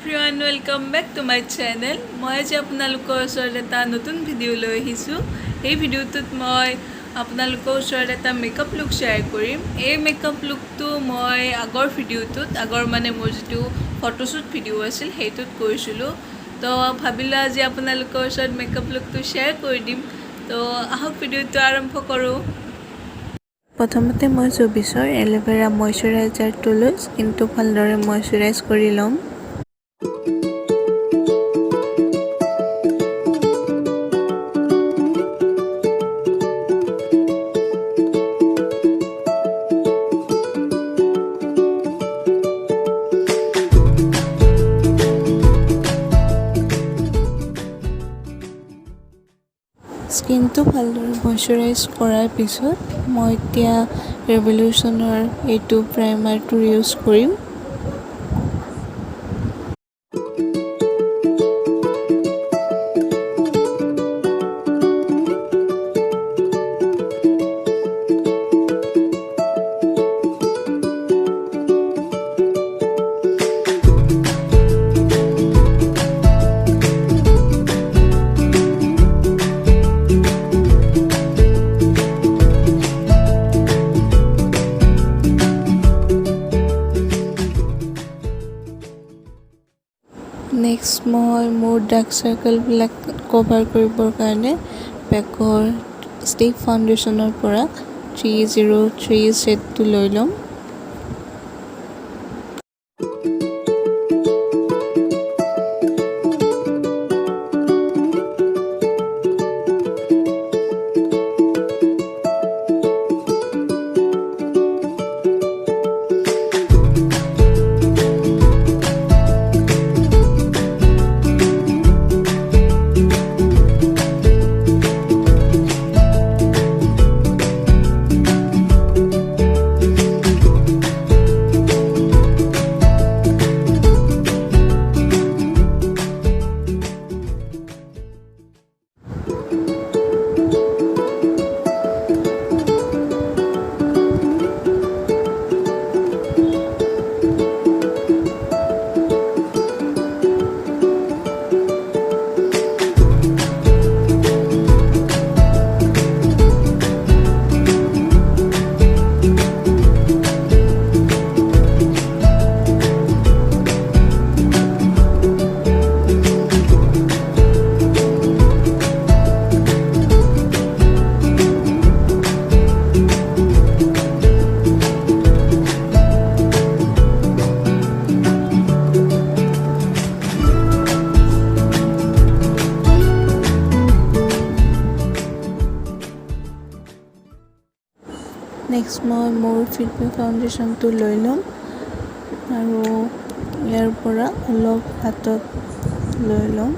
Everyone welcome back to my channel. মই আজি আপোনালোকৰ ওচৰত এটা নতুন ভিডিঅ' লৈ আহিছোঁ। এই ভিডিঅ'টোত মই আপোনালোকৰ ওচৰত এটা মেকআপ লুক শ্বেয়াৰ কৰিম। এই মেকআপ লুকটো মই আগৰ মানে মোৰ যিটো ফটোশ্বুট ভিডিঅ' আছিল সেইটোত কৰিছিলোঁ। তো ভাবিলোঁ আজি আপোনালোকৰ ওচৰত মেকআপ লুকটো শ্বেয়াৰ কৰি দিম। তো আহক ভিডিঅ'টো আৰম্ভ কৰোঁ। প্ৰথমতে মই 24ৰ এল'ভেৰা ময়শ্চাৰাইজাৰটো লৈ স্কিনটো ভালদৰে ময়শ্চাৰাইজ কৰি ল'ম। স্কিনটো ভালদৰে ময়শ্চাৰাইজ কৰাৰ পিছত মই এতিয়া ৰেভলিউশ্যনৰ এইটো প্ৰাইমাৰটো ইউজ কৰিম। নেক্সট মই মোৰ ডাৰ্ক চাৰ্কেলবিলাক কভাৰ কৰিবৰ কাৰণে বেকৰ ষ্টিক ফাউণ্ডেশ্যনৰ পৰা 303 শ্বেডটো লৈ ল'ম। নেক্সট মই মোৰ ফিটমি ফাউণ্ডেশ্যনটো লৈ ল'ম আৰু ইয়াৰ পৰা অলপ হাতত লৈ ল'ম।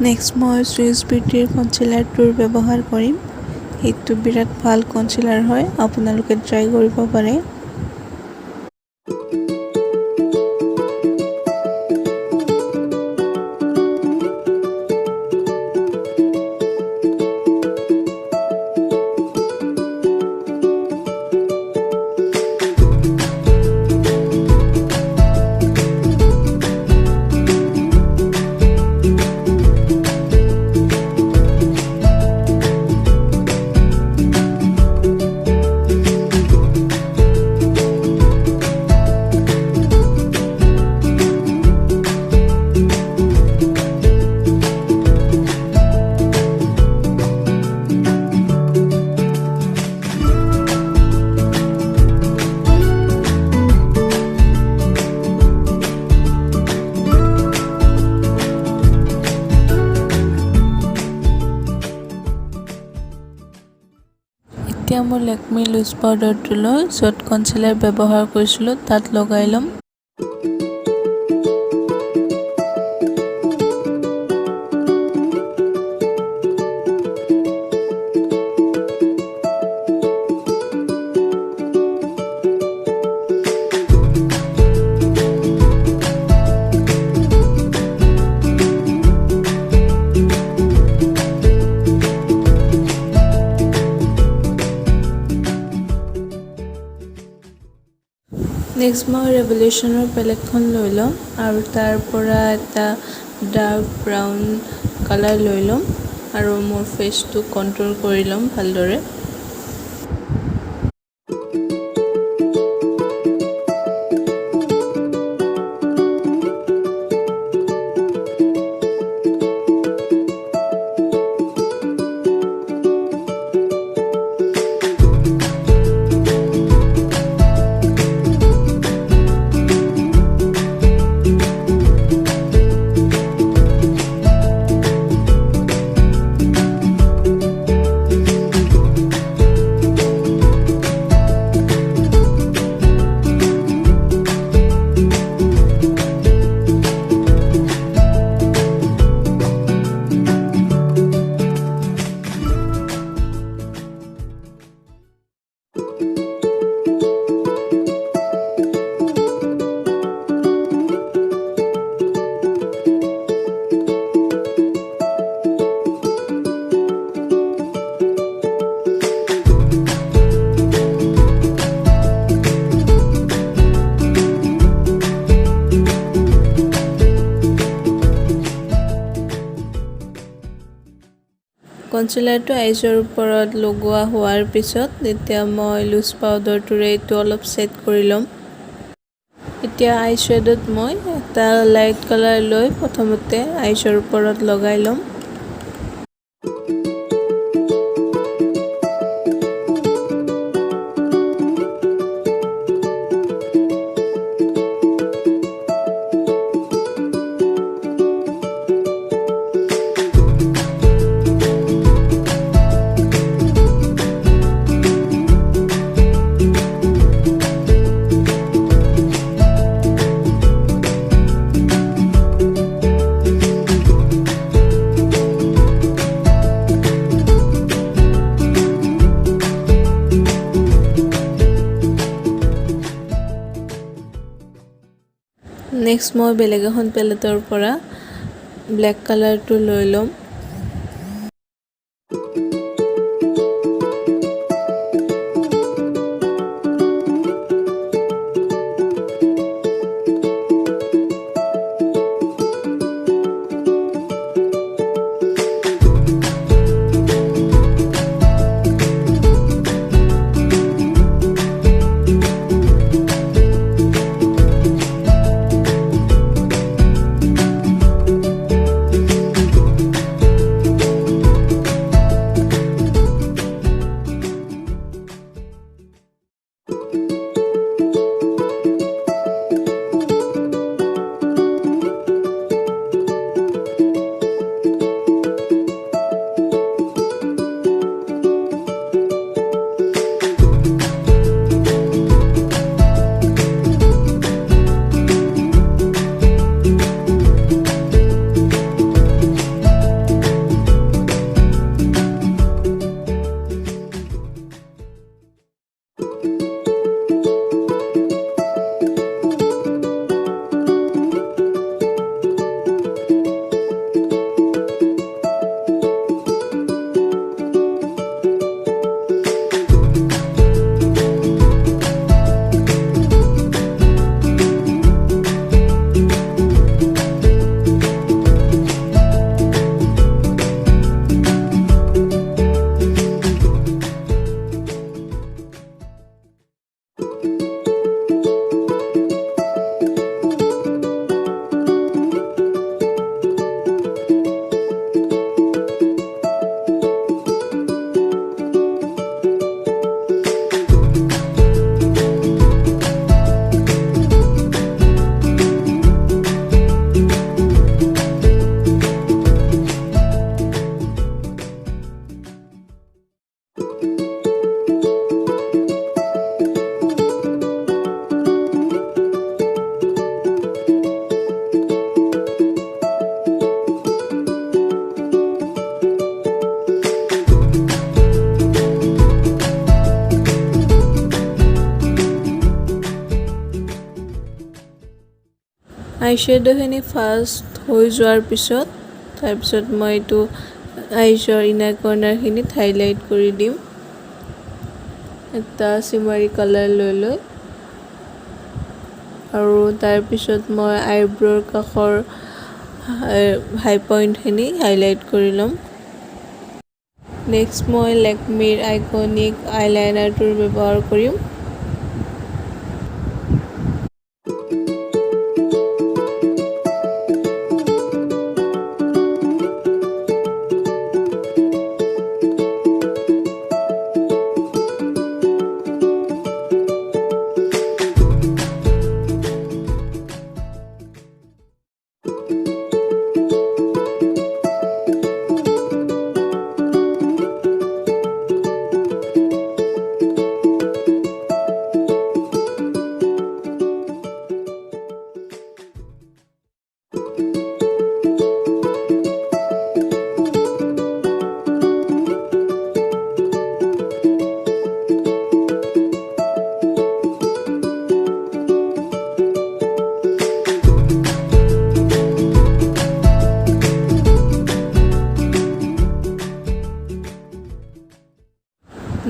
নেক্সট মই চুইচ বিউটিৰ কনচিলাৰটোৰ ব্যৱহাৰ কৰিম। এইটো বিৰাট ভাল কনচিলাৰ হয়, আপোনালোকে ট্ৰাই কৰিব পাৰে। এতিয়া মই লেকমি লুজ পাউডাৰটো লৈ য'ত কনচিলাৰ ব্যৱহাৰ কৰিছিলোঁ তাত লগাই ল'ম। নেক্সট মই ৰেভলিউশ্যনৰ পেলেটখন লৈ ল'ম আৰু তাৰ পৰা এটা ডাৰ্ক ব্ৰাউন কালাৰ লৈ ল'ম আৰু মোৰ ফেচটো কণ্ট্ৰল কৰি ল'ম ভালদৰে। কনচিলাৰটো আইজৰ ওপৰত লগোৱা হোৱাৰ পিছত এতিয়া মই লুজ পাউডাৰটোৰে এইটো অলপ ছেট কৰি ল'ম। এতিয়া আই শ্বেডত মই এটা লাইট কালাৰ লৈ প্ৰথমতে আইজৰ ওপৰত লগাই ল'ম। নেক্সট মই বেলেগ এখন পেলেটৰ পৰা ব্লেক কালাৰটো লৈ ল'ম। আইশ্বেড'খিনি ফাৰ্ষ্ট হৈ যোৱাৰ পিছত তাৰপিছত মই এইটো আইজৰ ইনাৰ কৰ্নাৰখিনিত হাইলাইট কৰি দিম এটা চিমাৰী কালাৰ লৈ আৰু তাৰপিছত মই আইব্ৰৰ কাষৰ হাই পইণ্টখিনি হাইলাইট কৰি ল'ম। নেক্সট মই লেকমিৰ আইকনিক আইলাইনাৰটোৰ ব্যৱহাৰ কৰিম।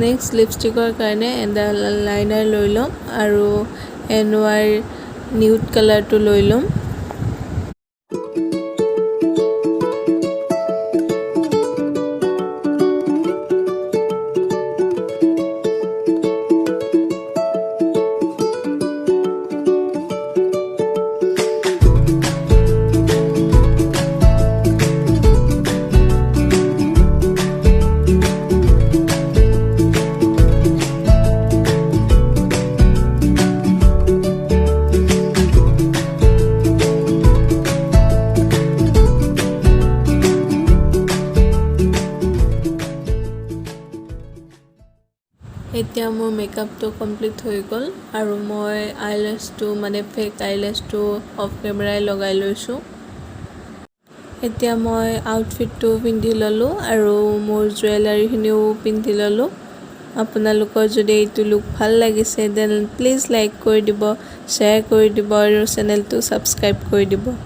নেক্সট লিপষ্টিকৰ কাৰণে এটা লাইনাৰ লৈ ল'ম আৰু NYৰ নিউড কালাৰটো লৈ ল'ম। এতিয়া মোৰ মেকআপটো কমপ্লিট হৈ গ'ল আৰু মই আইলেছটো মানে ফেক আইলেছটো অফ কেমেৰাই লগাই লৈছোঁ। এতিয়া মই আউটফিটটো পিন্ধি ল'লোঁ আৰু মোৰ জুৱেলাৰীখিনিও পিন্ধি ল'লোঁ। আপোনালোকৰ যদি এইটো লুক ভাল লাগিছে দেন প্লিজ লাইক কৰি দিব, শ্বেয়াৰ কৰি দিব আৰু চেনেলটো ছাবস্ক্ৰাইব কৰি দিব।